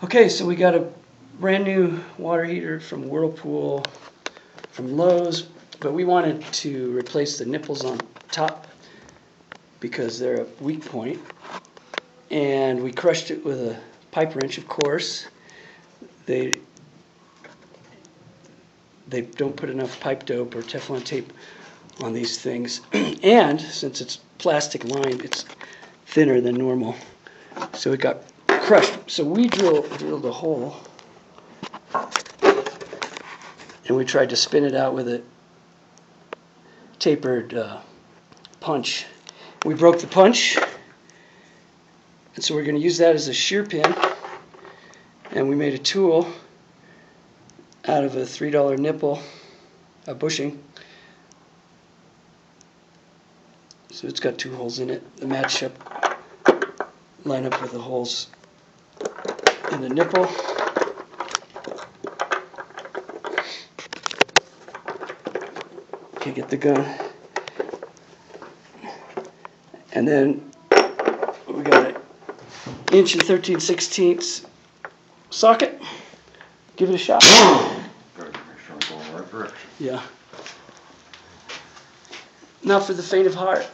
Okay, so we got a brand new water heater from Whirlpool, from Lowe's, but we wanted to replace the nipples on top because they're a weak point. And we crushed it with a pipe wrench, of course. They don't put enough pipe dope or Teflon tape on these things. And since it's plastic lined, it's thinner than normal. So it got crushed. So we drilled a hole, and we tried to spin it out with a tapered punch. We broke the punch, and so we're going to use that as a shear pin. And we made a tool out of a $3 nipple, a bushing. So it's got 2 holes in it. The match up, line up with the holes in the nipple. Okay, get the gun. And then we got an 1 13/16 socket. Give it a shot. Gotta make sure I'm going in the right direction. Yeah. Not for the faint of heart.